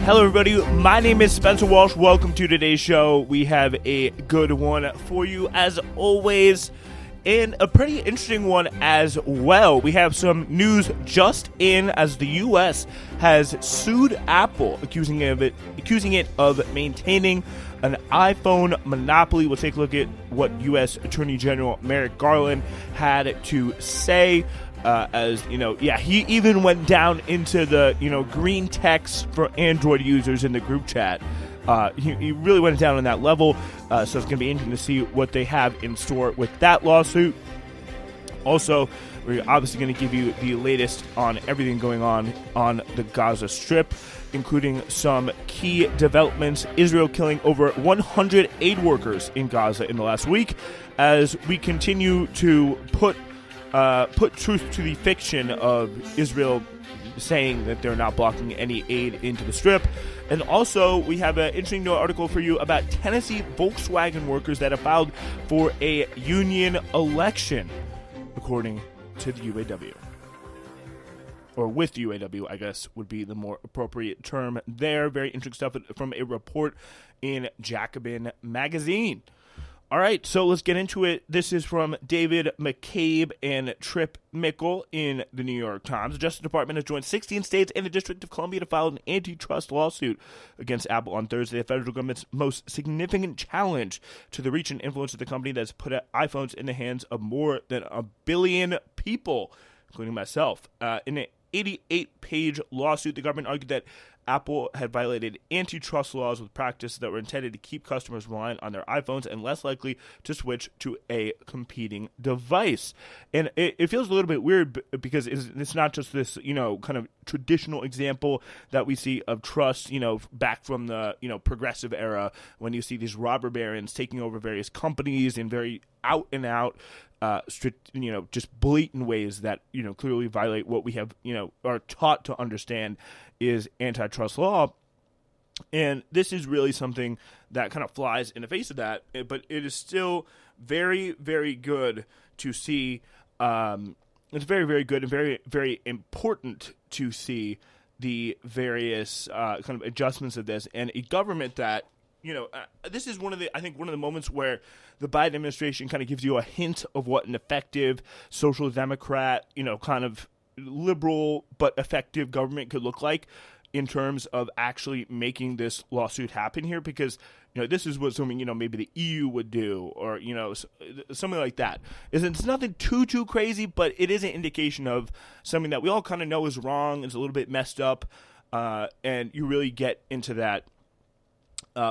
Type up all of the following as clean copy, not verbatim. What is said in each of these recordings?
Hello, everybody. My name is Spencer Walsh. Welcome to today's show. We have a good one for you, as always, and a pretty interesting one as well. We have some news just in as the U.S. has sued Apple, accusing it of maintaining an iPhone monopoly. We'll take a look at what U.S. Attorney General Merrick Garland had to say. He even went down into the, green text for Android users in the group chat. He really went down on that level. So it's going to be interesting to see what they have in store with that lawsuit. Also, we're obviously going to give you the latest on everything going on the Gaza Strip, including some key developments. Israel killing over 100 aid workers in Gaza in the last week, as we continue to put truth to the fiction of Israel saying that they're not blocking any aid into the Strip. And also, we have an interesting new article for you about Tennessee Volkswagen workers that have filed for a union election, according to the UAW. Or with UAW, I guess, would be the more appropriate term there. Very interesting stuff from a report in Jacobin magazine. All right, so let's get into it. This is from David McCabe and Trip Mickle in the New York Times. The Justice Department has joined 16 states and the District of Columbia to file an antitrust lawsuit against Apple on Thursday, the federal government's most significant challenge to the reach and influence of the company that's put iPhones in the hands of more than 1 billion people, including myself. In an 88-page lawsuit, the government argued that Apple had violated antitrust laws with practices that were intended to keep customers reliant on their iPhones and less likely to switch to a competing device. And it feels a little bit weird because it's not just this, kind of traditional example that we see of trust, back from the, progressive era, when you see these robber barons taking over various companies in very out and out, just blatant ways that, clearly violate what we have, are taught to understand is antitrust law. And this is really something that kind of flies in the face of that, but it is still very, very good to see. It's very, very good and very, very important to see the various kind of adjustments of this, and a government that, this is one of the moments where the Biden administration kind of gives you a hint of what an effective social democrat, kind of liberal but effective government could look like in terms of actually making this lawsuit happen here, because this is what something maybe the EU would do, or something like that. It's nothing too crazy, but it is an indication of something that we all kind of know is wrong, is a little bit messed up, and you really get into that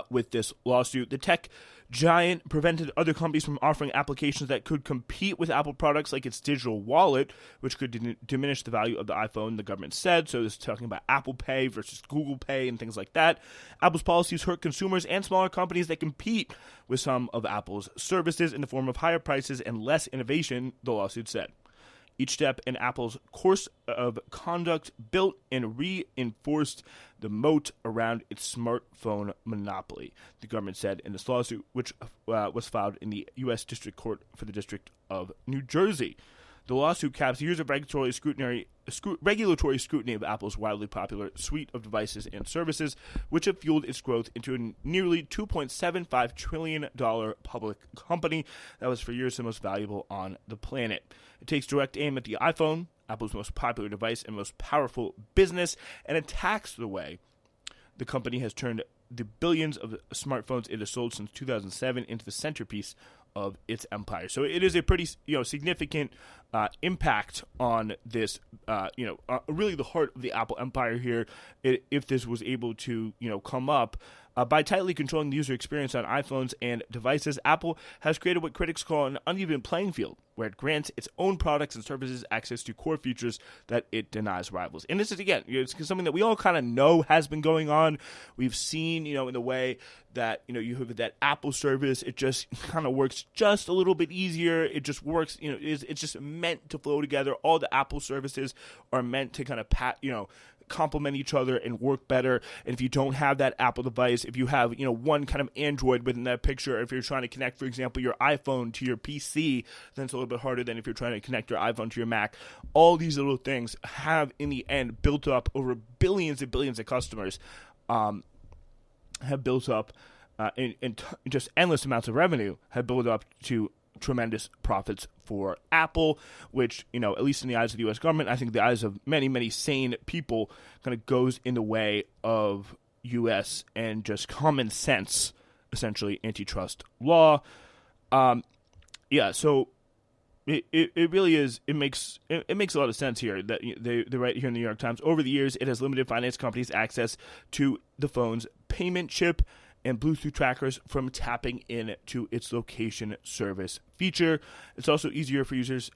with this lawsuit. The tech giant prevented other companies from offering applications that could compete with Apple products, like its digital wallet, which could diminish the value of the iPhone, the government said. So this is talking about Apple Pay versus Google Pay and things like that. Apple's policies hurt consumers and smaller companies that compete with some of Apple's services in the form of higher prices and less innovation, the lawsuit said. Each step in Apple's course of conduct built and reinforced the moat around its smartphone monopoly, the government said in this lawsuit, which was filed in the U.S. District Court for the District of New Jersey. The lawsuit caps years of regulatory scrutiny of Apple's wildly popular suite of devices and services, which have fueled its growth into a nearly $2.75 trillion public company that was for years the most valuable on the planet. It takes direct aim at the iPhone, Apple's most popular device and most powerful business, and attacks the way the company has turned the billions of smartphones it has sold since 2007 into the centerpiece of its empire. So it is a pretty significant impact on this, really the heart of the Apple empire here, if this was able to come up. By tightly controlling the user experience on iPhones and devices, Apple has created what critics call an uneven playing field, where it grants its own products and services access to core features that it denies rivals. And this is, again, it's something that we all kind of know has been going on. We've seen, in the way that, you have that Apple service, it just kind of works just a little bit easier. It just works, it's just meant to flow together. All the Apple services are meant to kind of complement each other and work better. And if you don't have that Apple device, if you have one kind of Android within that picture, if you're trying to connect, for example, your iPhone to your PC, then it's a little bit harder than if you're trying to connect your iPhone to your Mac. All these little things have in the end built up over billions and billions of customers have built up, and just endless amounts of revenue have built up to tremendous profits for Apple, which, at least in the eyes of the U.S. government, I think the eyes of many, many sane people, kind of goes in the way of U.S. and just common sense, essentially, antitrust law. So it really is. It makes a lot of sense here that they write here in the New York Times. Over the years, it has limited finance companies access to the phone's payment chip and Bluetooth trackers from tapping into its location service feature. It's also easier for users.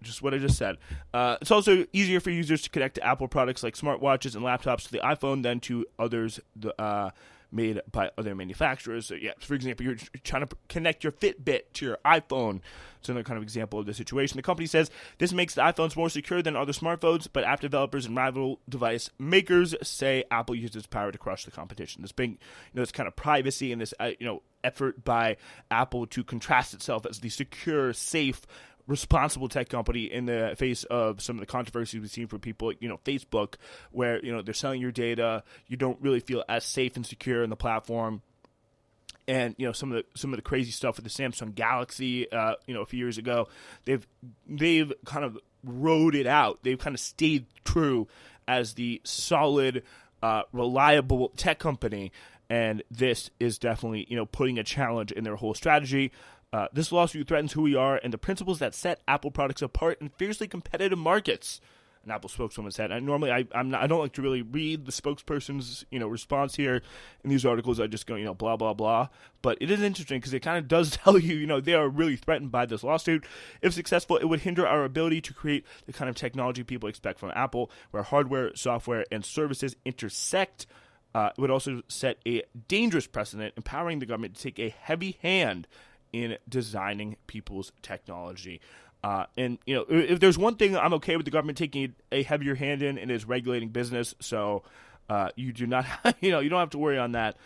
Just what I just said. It's also easier for users to connect to Apple products like smartwatches and laptops to the iPhone than to others made by other manufacturers. So, for example, you're trying to connect your Fitbit to your iPhone. It's another kind of example of the situation. The company says this makes the iPhones more secure than other smartphones, but app developers and rival device makers say Apple uses its power to crush the competition. This big, this kind of privacy and this, effort by Apple to contrast itself as the secure, safe, responsible tech company in the face of some of the controversies we've seen from people like, Facebook, where, they're selling your data. You don't really feel as safe and secure in the platform. And, some of the crazy stuff with the Samsung Galaxy, a few years ago, they've kind of rode it out. They've kind of stayed true as the solid, reliable tech company. And this is definitely, putting a challenge in their whole strategy. This lawsuit threatens who we are and the principles that set Apple products apart in fiercely competitive markets. An Apple spokeswoman said. And normally, I don't like to really read the spokesperson's response here in these articles. I just go blah blah blah. But it is interesting because it kind of does tell you they are really threatened by this lawsuit. If successful, it would hinder our ability to create the kind of technology people expect from Apple, where hardware, software, and services intersect. It would also set a dangerous precedent, empowering the government to take a heavy hand in designing people's technology. If there's one thing I'm okay with the government taking a heavier hand in, it is regulating business. So you do not, you don't have to worry on that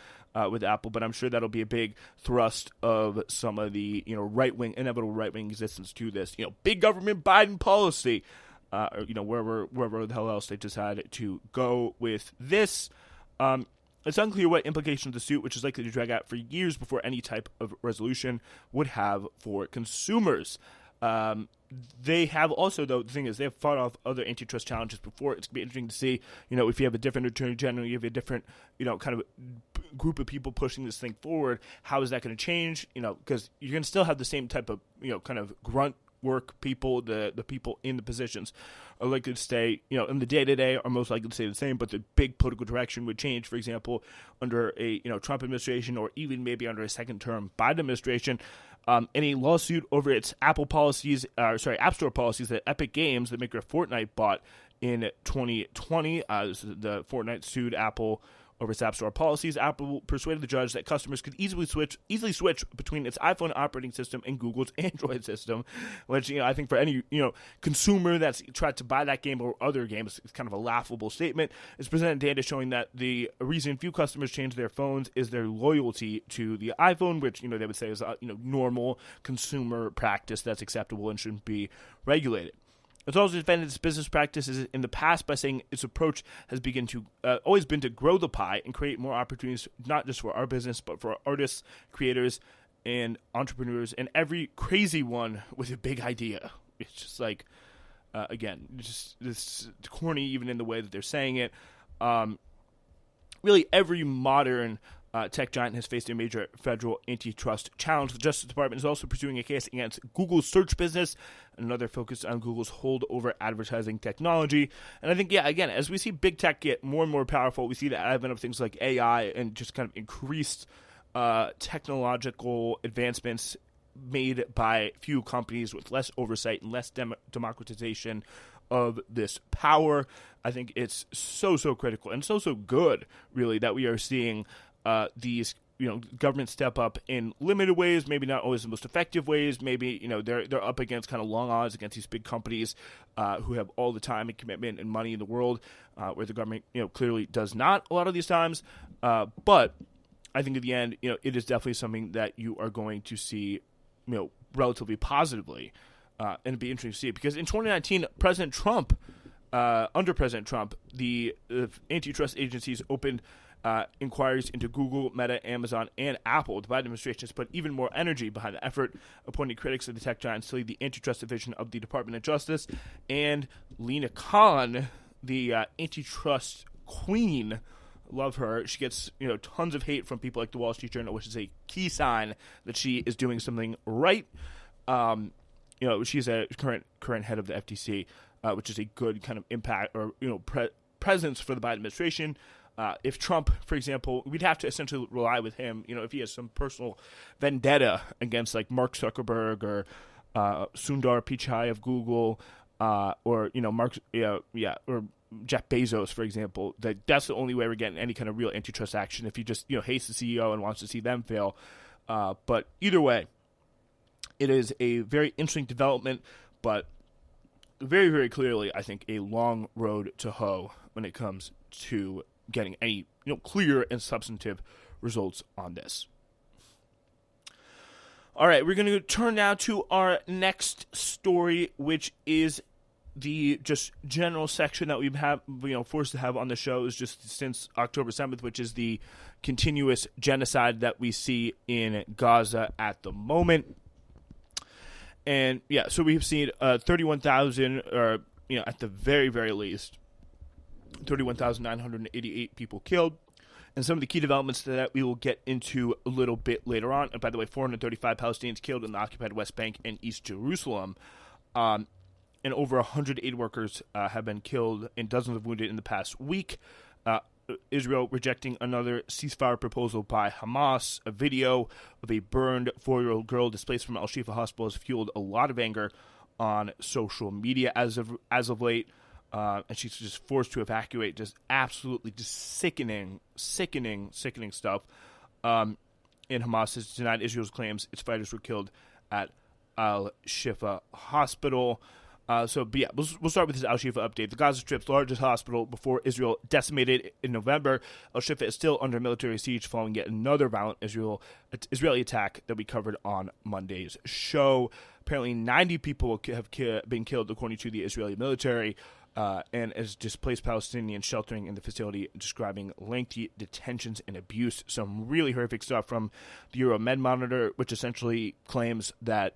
with Apple. But I'm sure that'll be a big thrust of some of the inevitable right wing existence to this. Big government Biden policy. Or, wherever the hell else they decide to go with this. It's unclear what implications the suit, which is likely to drag out for years before any type of resolution, would have for consumers. They have also, though, the thing is, they have fought off other antitrust challenges before. It's going to be interesting to see, if you have a different attorney general, you have a different, kind of group of people pushing this thing forward, how is that going to change? Because you're going to still have the same type of, kind of grunt work people, the people in the positions are likely to stay, in the day-to-day are most likely to stay the same, but the big political direction would change, for example, under a, Trump administration or even maybe under a second-term Biden administration. Any lawsuit over its App Store policies that Epic Games, the maker of Fortnite, bought in 2020. The Fortnite sued Apple over its App Store policies. Apple persuaded the judge that customers could easily switch between its iPhone operating system and Google's Android system, which I think for any consumer that's tried to buy that game or other games, it's kind of a laughable statement. It's presented data showing that the reason few customers change their phones is their loyalty to the iPhone, which they would say is normal consumer practice that's acceptable and shouldn't be regulated. It's also defended its business practices in the past by saying its approach has always been to grow the pie and create more opportunities, not just for our business, but for artists, creators, and entrepreneurs, and every crazy one with a big idea. It's just like, again, just this corny even in the way that they're saying it. Really, every modern tech giant has faced a major federal antitrust challenge. The Justice Department is also pursuing a case against Google's search business, another focus on Google's hold over advertising technology. And I think, again, as we see big tech get more and more powerful, we see the advent of things like AI and just kind of increased technological advancements made by few companies with less oversight and less democratization of this power. I think it's so critical and so good, really, that we are seeing these government step up in limited ways, maybe not always the most effective ways. Maybe they're up against kind of long odds against these big companies who have all the time and commitment and money in the world, where the government clearly does not a lot of these times. But I think at the end, it is definitely something that you are going to see relatively positively, and it'd be interesting to see it because in 2019, under President Trump, the antitrust agencies opened inquiries into Google, Meta, Amazon, and Apple. The Biden administration has put even more energy behind the effort, appointing critics of the tech giants to lead the antitrust division of the Department of Justice. And Lina Khan, the antitrust queen, love her. She gets tons of hate from people like the Wall Street Journal, which is a key sign that she is doing something right. She's a current head of the FTC, which is a good kind of impact or presence for the Biden administration. If Trump, for example, we'd have to essentially rely with him, if he has some personal vendetta against like Mark Zuckerberg or Sundar Pichai of Google, or or Jeff Bezos, for example. That's the only way we're getting any kind of real antitrust action. If he just hates the CEO and wants to see them fail, but either way, it is a very interesting development, but very, very clearly, I think, a long road to hoe when it comes to getting any clear and substantive results on this. All right, we're going to turn now to our next story, which is the just general section that we've forced to have on the show is just since October 7th, which is the continuous genocide that we see in Gaza at the moment. And so we've seen 31,000, or at the very, very least, 31,988 people killed. And some of the key developments that we will get into a little bit later on. And by the way, 435 Palestinians killed in the occupied West Bank and East Jerusalem. And over 100 aid workers have been killed and dozens of wounded in the past week. Israel rejecting another ceasefire proposal by Hamas. A video of a burned 4-year-old girl displaced from Al-Shifa Hospital has fueled a lot of anger on social media as of late. And she's just forced to evacuate. Just absolutely just sickening stuff. And Hamas has denied Israel's claims its fighters were killed at Al-Shifa Hospital. We'll start with this Al-Shifa update. The Gaza Strip's largest hospital before Israel decimated in November. Al-Shifa is still under military siege following yet another violent Israeli attack that we covered on Monday's show. Apparently 90 people have been killed, according to the Israeli military, and as displaced Palestinians sheltering in the facility, describing lengthy detentions and abuse. Some really horrific stuff from the Euromed Monitor, which essentially claims that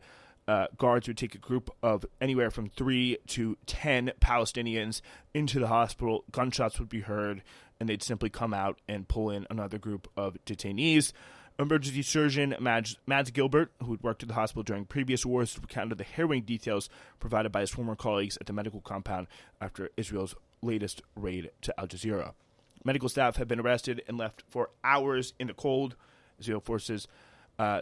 guards would take a group of anywhere from 3 to 10 Palestinians into the hospital. Gunshots would be heard, and they'd simply come out and pull in another group of detainees. Emergency surgeon Mads Gilbert, who had worked at the hospital during previous wars, recounted the harrowing details provided by his former colleagues at the medical compound after Israel's latest raid to Al Jazeera. Medical staff have been arrested and left for hours in the cold. Israel forces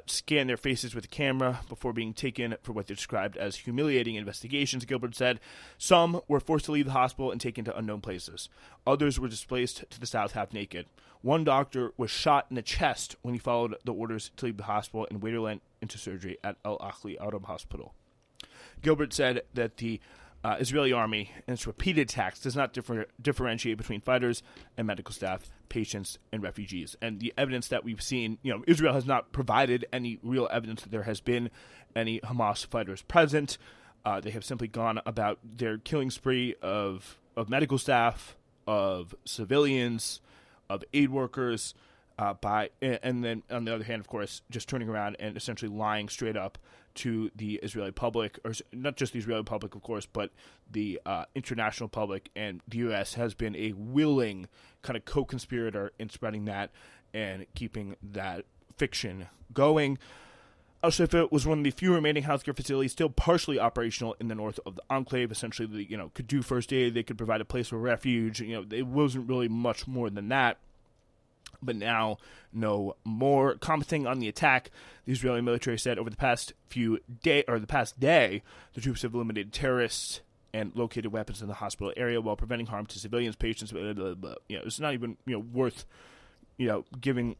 scan their faces with a camera before being taken for what they described as humiliating investigations. Gilbert said some were forced to leave the hospital and taken to unknown places. Others were displaced to the south half naked. One doctor was shot in the chest when he followed the orders to leave the hospital and later went into surgery at Al Ahli Arab Hospital. Gilbert said that the Israeli army and its repeated attacks does not differentiate between fighters and medical staff, patients, and refugees. And the evidence that we've seen, Israel has not provided any real evidence that there has been any Hamas fighters present. They have simply gone about their killing spree of medical staff, of civilians, of aid workers, and then on the other hand, of course, just turning around and essentially lying straight up to the Israeli public, or not just the Israeli public, of course, but the international public. And the U.S. has been a willing kind of co-conspirator in spreading that and keeping that fiction going. Al-Shifa was one of the few remaining healthcare facilities still partially operational in the north of the enclave. Essentially, they could do first aid, they could provide a place for refuge. It wasn't really much more than that. But now, no more. Commenting on the attack, the Israeli military said over the past day, the troops have eliminated terrorists and located weapons in the hospital area while preventing harm to civilians, patients. Blah, blah, blah. It's not even worth giving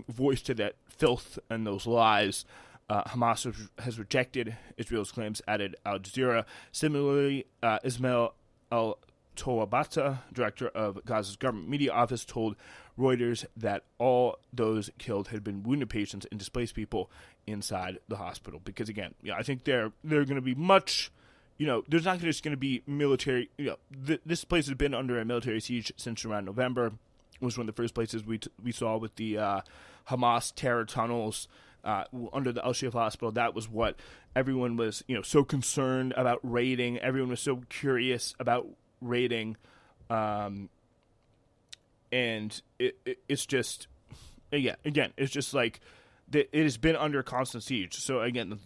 voice to that filth and those lies. Hamas has rejected Israel's claims, added Al Jazeera. Similarly, Ismail Al-Tawabata, director of Gaza's government media office, told Reuters that all those killed had been wounded patients and displaced people inside the hospital. Because again, I think they're going to be much, there's not just going to be military. This place has been under a military siege since around November. was one of the first places we saw with the Hamas terror tunnels under the Al-Shifa hospital. That was what everyone was, so concerned about raiding. Everyone was so curious about raiding, and it's just, again, it's just like it has been under constant siege. So again,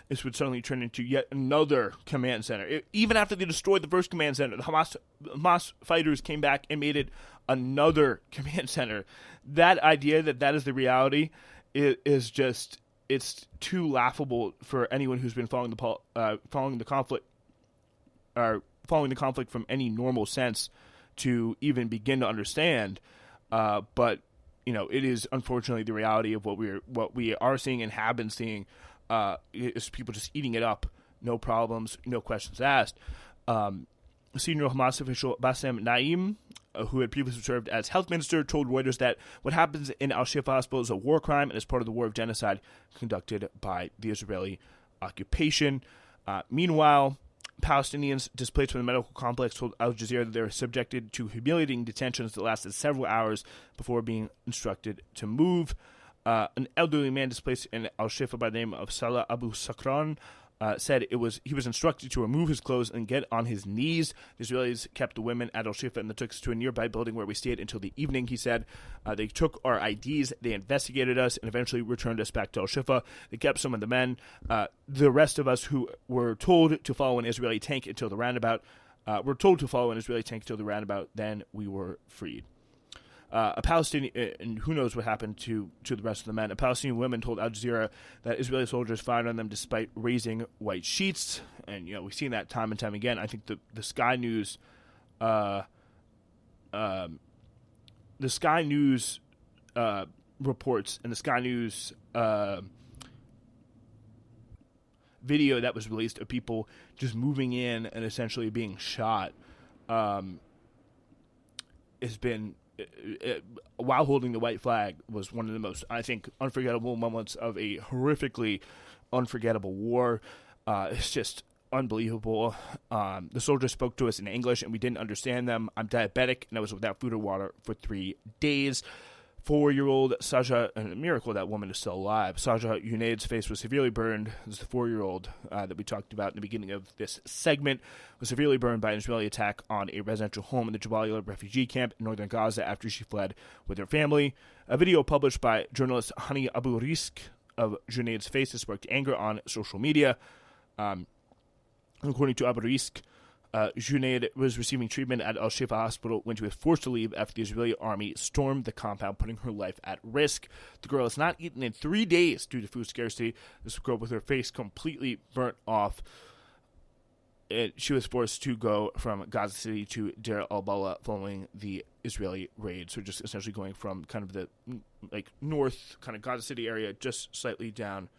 this would suddenly turn into yet another command center. Even after they destroyed the first command center, the Hamas fighters came back and made it another command center. That idea that is the reality is just, it's too laughable for anyone who's been following the conflict from any normal sense to even begin to understand. But it is unfortunately the reality of what we are seeing and have been seeing, is people just eating it up, no problems, no questions asked. Senior Hamas official Bassem Naim, who had previously served as health minister, told Reuters that what happens in Al-Shifa hospital is a war crime and is part of the war of genocide conducted by the Israeli occupation. Meanwhile, Palestinians displaced from the medical complex told Al Jazeera that they were subjected to humiliating detentions that lasted several hours before being instructed to move. An elderly man displaced in Al-Shifa by the name of Salah Abu Sakran said he was instructed to remove his clothes and get on his knees. The Israelis kept the women at Al-Shifa and took us to a nearby building where we stayed until the evening, he said. They took our IDs, they investigated us, and eventually returned us back to Al-Shifa. They kept some of the men. The rest of us who were told to follow an Israeli tank until the roundabout, then we were freed. A Palestinian, and who knows what happened to the rest of the men. A Palestinian woman told Al Jazeera that Israeli soldiers fired on them despite raising white sheets, and we've seen that time and time again. I think the Sky News, reports and the Sky News video that was released of people just moving in and essentially being shot has been. While holding the white flag was one of the most, I think, unforgettable moments of a horrifically unforgettable war. It's just unbelievable. The soldiers spoke to us in English and we didn't understand them. I'm diabetic and I was without food or water for 3 days. 4-year-old Saja, and a miracle that woman is still alive. Saja Yunaid's face was severely burned. This is the 4-year-old that we talked about in the beginning of this segment, was severely burned by an Israeli attack on a residential home in the Jabalia refugee camp in northern Gaza after she fled with her family. A video published by journalist Hani Abu Risk of Junaid's face has sparked anger on social media. According to Abu Risk, Junaid was receiving treatment at Al-Shifa hospital when she was forced to leave after the Israeli army stormed the compound, putting her life at risk. The girl has not eaten in 3 days due to food scarcity. This girl with her face completely burnt off. She was forced to go from Gaza City to Deir al-Balah following the Israeli raid. So just essentially going from kind of the north kind of Gaza City area just slightly down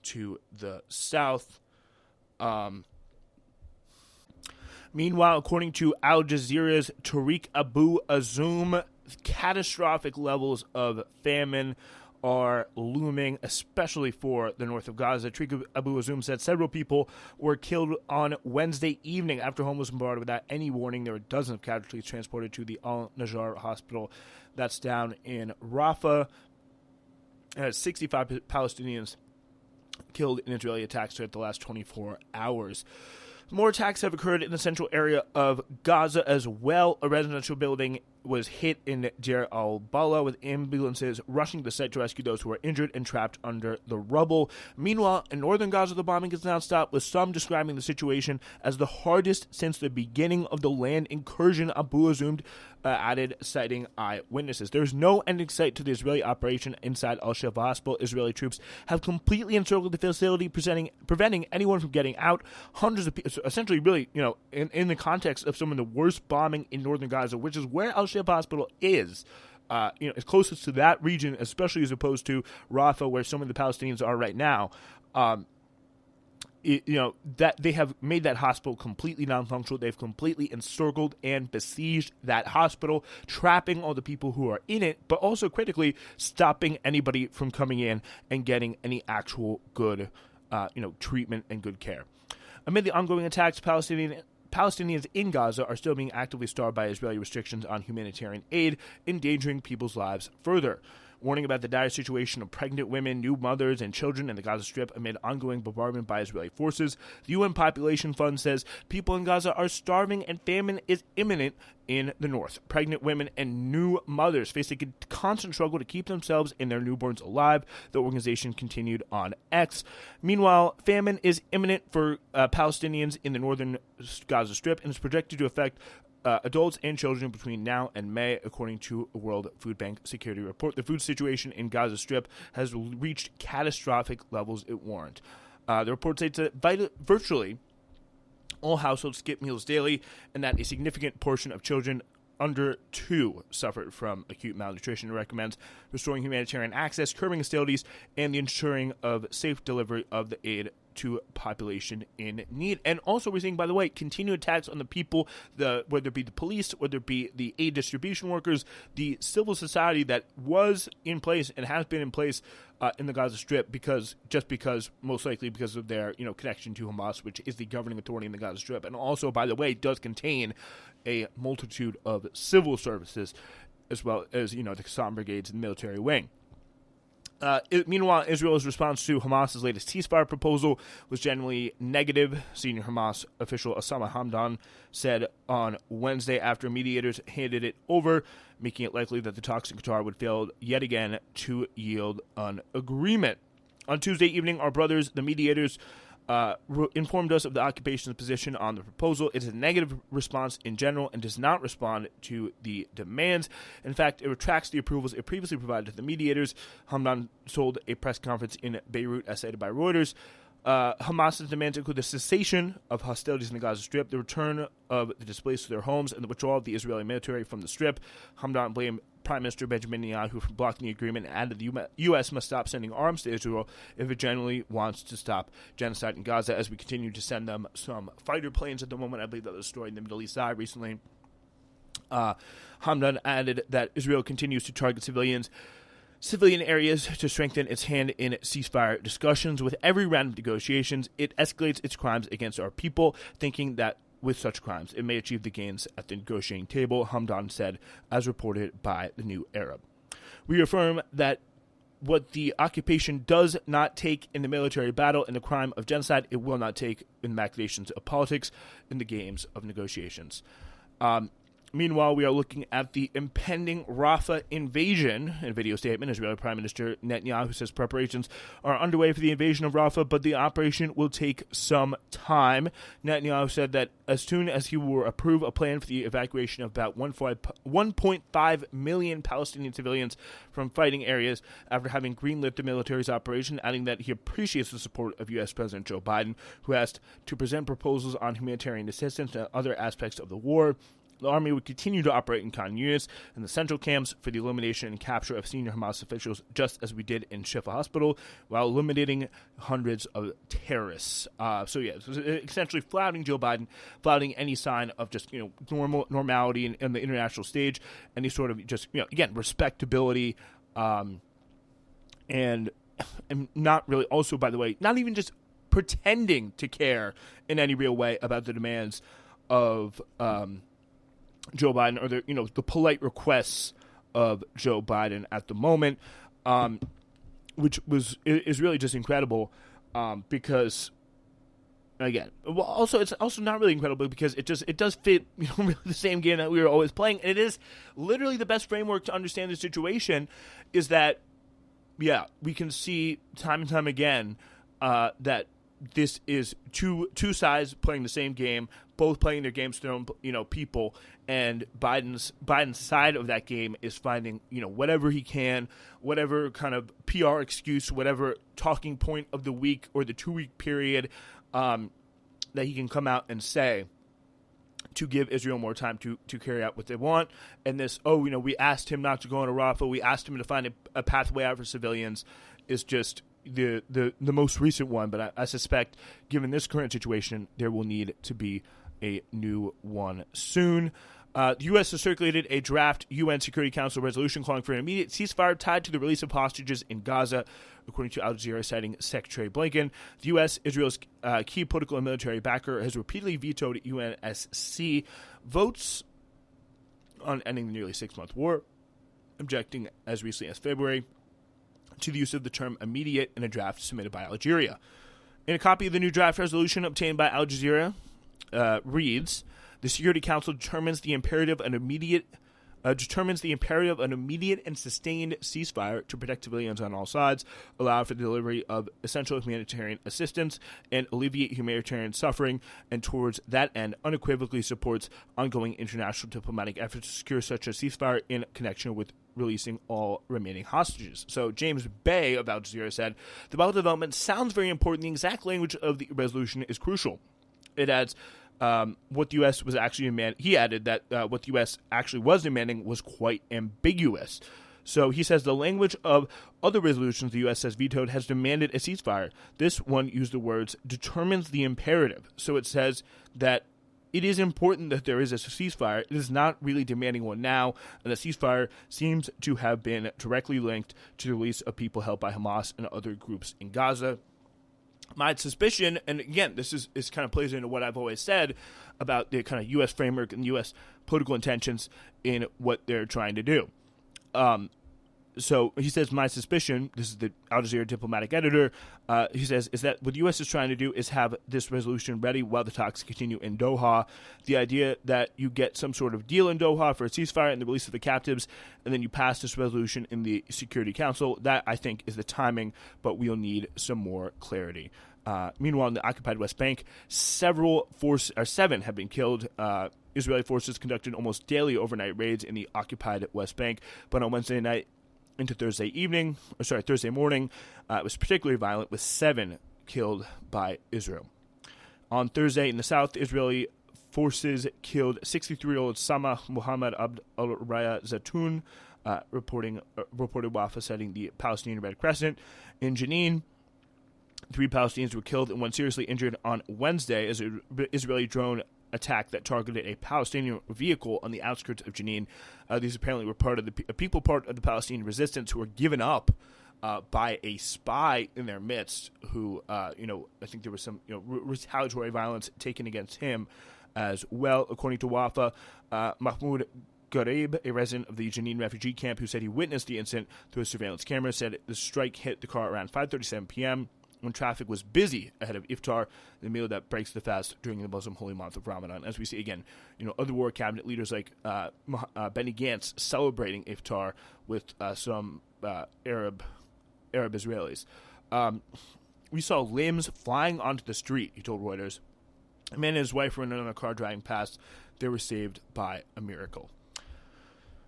to the south. Meanwhile, according to Al Jazeera's Tariq Abu Azoum, catastrophic levels of famine are looming, especially for the north of Gaza. Tariq Abu Azoum said several people were killed on Wednesday evening after home was bombarded without any warning. There were dozens of casualties transported to the Al-Najjar hospital that's down in Rafah. 65 Palestinians killed in Israeli attacks throughout the last 24 hours. More attacks have occurred in the central area of Gaza as well. A residential building was hit in Deir al-Balah, with ambulances rushing to the site to rescue those who were injured and trapped under the rubble. Meanwhile, in northern Gaza, the bombing has not stopped, with some describing the situation as the hardest since the beginning of the land incursion, Abu Azoum added, citing eyewitnesses. There is no end in sight to the Israeli operation inside Al-Shifa hospital. Israeli troops have completely encircled the facility, preventing anyone from getting out. Hundreds of people, essentially really, in the context of some of the worst bombing in northern Gaza, which is where Al-Shifa hospital is, is closest to that region, especially as opposed to Rafah, where some of the Palestinians are right now. That they have made that hospital completely non-functional. They've completely encircled and besieged that hospital, trapping all the people who are in it, but also critically stopping anybody from coming in and getting any actual good, treatment and good care. Amid the ongoing attacks, Palestinian Palestinians in Gaza are still being actively starved by Israeli restrictions on humanitarian aid, endangering people's lives further. Warning about the dire situation of pregnant women, new mothers, and children in the Gaza Strip amid ongoing bombardment by Israeli forces. The UN Population Fund says people in Gaza are starving and famine is imminent in the north. Pregnant women and new mothers face a constant struggle to keep themselves and their newborns alive, the organization continued on X. Meanwhile, famine is imminent for Palestinians in the northern Gaza Strip and is projected to affect adults and children between now and May, according to a World Food Bank security report. The food situation in Gaza Strip has reached catastrophic levels it warrant. The report states that virtually all households skip meals daily, and that a significant portion of children under 2 suffered from acute malnutrition. It recommends restoring humanitarian access, curbing hostilities, and the ensuring of safe delivery of the aid to population in need. And also we're seeing, by the way, continued attacks on the people, whether it be the police, whether it be the aid distribution workers, the civil society that was in place and has been in place in the Gaza Strip because most likely because of their connection to Hamas, which is the governing authority in the Gaza Strip, and also, by the way, does contain a multitude of civil services as well as the Qassam brigades and military wing. Meanwhile, Israel's response to Hamas's latest ceasefire proposal was generally negative. Senior Hamas official Osama Hamdan said on Wednesday after mediators handed it over, making it likely that the talks in Qatar would fail yet again to yield an agreement. On Tuesday evening, our brothers, the mediators, informed us of the occupation's position on the proposal. It is a negative response in general and does not respond to the demands. In fact, it retracts the approvals it previously provided to the mediators. Hamdan told a press conference in Beirut, as cited by Reuters. Hamas's demands include the cessation of hostilities in the Gaza Strip, the return of the displaced to their homes, and the withdrawal of the Israeli military from the Strip. Hamdan blamed Prime Minister Benjamin Netanyahu for blocking the agreement and added the U.S. must stop sending arms to Israel if it genuinely wants to stop genocide in Gaza, as we continue to send them some fighter planes at the moment. I believe that was a story in the Middle East Eye recently. Hamdan added that Israel continues to target civilian areas to strengthen its hand in ceasefire discussions. With every round of negotiations, it escalates its crimes against our people, thinking that with such crimes, it may achieve the gains at the negotiating table, Hamdan said, as reported by the New Arab. We affirm that what the occupation does not take in the military battle and the crime of genocide, it will not take in the machinations of politics in the games of negotiations. Meanwhile, we are looking at the impending Rafah invasion. In a video statement, Israeli Prime Minister Netanyahu says preparations are underway for the invasion of Rafah, but the operation will take some time. Netanyahu said that as soon as he will approve a plan for the evacuation of about 1.5 million Palestinian civilians from fighting areas after having greenlit the military's operation, adding that he appreciates the support of U.S. President Joe Biden, who asked to present proposals on humanitarian assistance and other aspects of the war. The army would continue to operate in common units in the central camps for the elimination and capture of senior Hamas officials, just as we did in Shifa Hospital, while eliminating hundreds of terrorists. Essentially flouting Joe Biden, flouting any sign of just normality in the international stage, any sort of just again respectability, and not really. Also, by the way, not even just pretending to care in any real way about the demands of Joe Biden, or the polite requests of Joe Biden at the moment, which is really just incredible, because again, well, also it's also not really incredible because it does fit really the same game that we were always playing, and it is literally the best framework to understand the situation. Is that we can see time and time again that this is two sides playing the same game, both playing their games to their own people, and Biden's side of that game is finding whatever he can, whatever kind of PR excuse, whatever talking point of the week or the 2-week period that he can come out and say to give Israel more time to carry out what they want. And this, we asked him not to go into Rafah, we asked him to find a pathway out for civilians, is just the most recent one. But I suspect, given this current situation, there will need to be a new one soon. The U.S. has circulated a draft UN Security Council resolution calling for an immediate ceasefire tied to the release of hostages in Gaza, according to Al Jazeera citing Secretary Blinken. The U.S., Israel's key political and military backer, has repeatedly vetoed UNSC votes on ending the nearly 6-month war, objecting as recently as February to the use of the term immediate in a draft submitted by Algeria. In a copy of the new draft resolution obtained by Al Jazeera, reads, the Security Council determines the imperative of an immediate and sustained ceasefire to protect civilians on all sides, allow for the delivery of essential humanitarian assistance, and alleviate humanitarian suffering, and towards that end unequivocally supports ongoing international diplomatic efforts to secure such a ceasefire in connection with releasing all remaining hostages. So James Bay of Al Jazeera said, the Bible development sounds very important. The exact language of the resolution is crucial. It adds, what the U.S. was actually demanding. He added that what the U.S. actually was demanding was quite ambiguous. So he says the language of other resolutions the U.S. has vetoed has demanded a ceasefire. This one used the words determines the imperative. So it says that it is important that there is a ceasefire. It is not really demanding one now, and the ceasefire seems to have been directly linked to the release of people held by Hamas and other groups in Gaza. My suspicion, and again, this is kind of plays into what I've always said about the kind of U.S. framework and U.S. political intentions in what they're trying to do. So he says, my suspicion, this is the Al Jazeera diplomatic editor, he says, is that what the U.S. is trying to do is have this resolution ready while the talks continue in Doha. The idea that you get some sort of deal in Doha for a ceasefire and the release of the captives, and then you pass this resolution in the Security Council, that I think is the timing, but we'll need some more clarity. Meanwhile, in the occupied West Bank, seven have been killed. Israeli forces conducted almost daily overnight raids in the occupied West Bank, but on Wednesday night into Thursday morning, it was particularly violent, with 7 killed by Israel. On Thursday in the south, Israeli forces killed 63-year-old Sama Muhammad Abd al-Raya Zatoun, reported Wafa citing the Palestinian Red Crescent. In Jenin, 3 Palestinians were killed and 1 seriously injured on Wednesday as an Israeli drone attack that targeted a Palestinian vehicle on the outskirts of Jenin. These apparently were part of the Palestinian resistance who were given up by a spy in their midst who, I think there was some retaliatory violence taken against him as well. According to Wafa, Mahmoud Gharib, a resident of the Jenin refugee camp who said he witnessed the incident through a surveillance camera, said the strike hit the car around 5:37 p.m., when traffic was busy ahead of Iftar, the meal that breaks the fast during the Muslim holy month of Ramadan. As we see again, other war cabinet leaders like Benny Gantz celebrating Iftar with some Arab Israelis. We saw limbs flying onto the street, he told Reuters. A man and his wife were in another car driving past. They were saved by a miracle.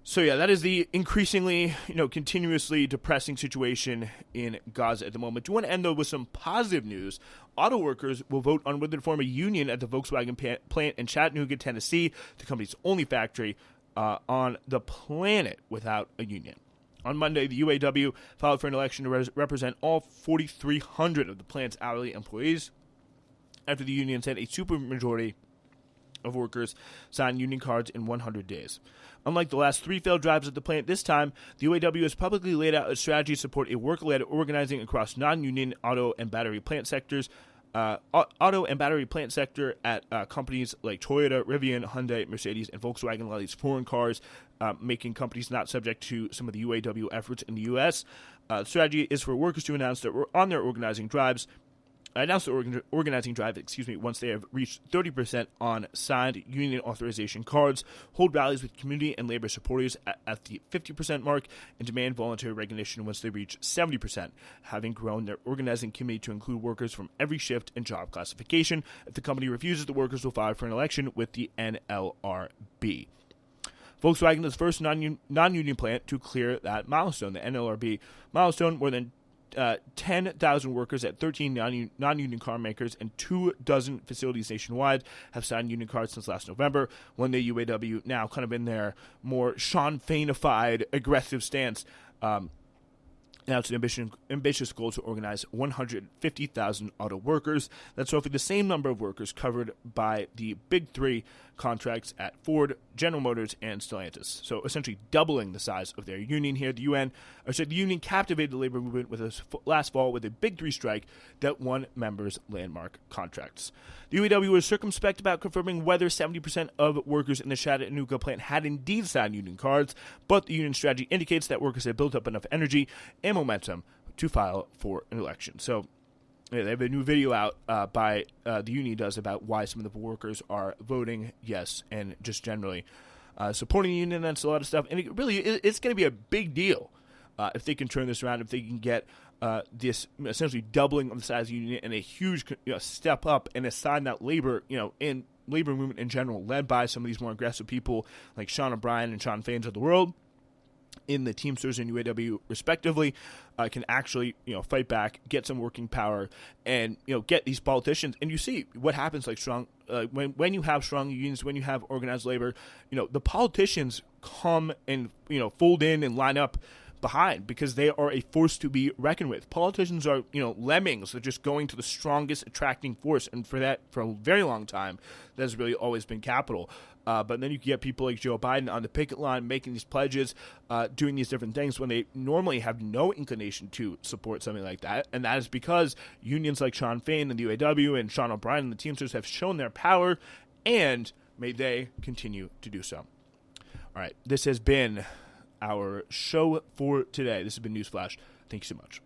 So yeah, that is the increasingly, continuously depressing situation in Gaza at the moment. Do want to end, though, with some positive news. Auto workers will vote on whether to form a union at the Volkswagen plant in Chattanooga, Tennessee, the company's only factory on the planet without a union. On Monday, the UAW filed for an election to represent all 4,300 of the plant's hourly employees after the union said a supermajority of workers signed union cards in 100 days. Unlike the last 3 failed drives at the plant, this time, the UAW has publicly laid out a strategy to support a worker-led organizing across non-union auto and battery plant sectors. Auto and battery plant sector at companies like Toyota, Rivian, Hyundai, Mercedes, and Volkswagen, a lot of these foreign cars, making companies not subject to some of the UAW efforts in the U.S. The strategy is for workers to announce that on their organizing drives, once they have reached 30% on signed union authorization cards, hold rallies with community and labor supporters at the 50% mark, and demand voluntary recognition once they reach 70%, having grown their organizing committee to include workers from every shift and job classification. If the company refuses, the workers will file for an election with the NLRB. Volkswagen is the first non-union plant to clear that milestone. The NLRB milestone, more than 10,000 workers at 13 non-union car makers and 24 facilities nationwide have signed union cards since last November, when the UAW, now kind of in their more Sean Fain-ified aggressive stance, announced an ambitious goal to organize 150,000 auto workers. That's roughly the same number of workers covered by the big three contracts at Ford, General Motors, and Stellantis. So essentially doubling the size of their union here. The union captivated the labor movement with last fall with a big three strike that won members landmark contracts. The UAW was circumspect about confirming whether 70% of workers in the Chattanooga plant had indeed signed union cards, but the union strategy indicates that workers had built up enough energy and momentum to file for an election. So they have a new video out by the union does about why some of the workers are voting yes and just generally supporting the union. That's a lot of stuff, and it's going to be a big deal if they can turn this around, if they can get this essentially doubling of the size of the union and a huge step up and a sign that labor, in labor movement in general, led by some of these more aggressive people like Sean O'Brien and Sean Faines of the world, in the Teamsters and UAW respectively, can actually fight back, get some working power, and get these politicians. And you see what happens like strong when you have strong unions, when you have organized labor, the politicians come and fold in and line up behind, because they are a force to be reckoned with. Politicians are lemmings. They're just going to the strongest attracting force, and for a very long time that has really always been capital. But then you get people like Joe Biden on the picket line making these pledges, doing these different things when they normally have no inclination to support something like that. And that is because unions like Sean Fain and the UAW and Sean O'Brien and the Teamsters have shown their power, and may they continue to do so. All right, this has been our show for today. This has been Newsflash. Thank you so much.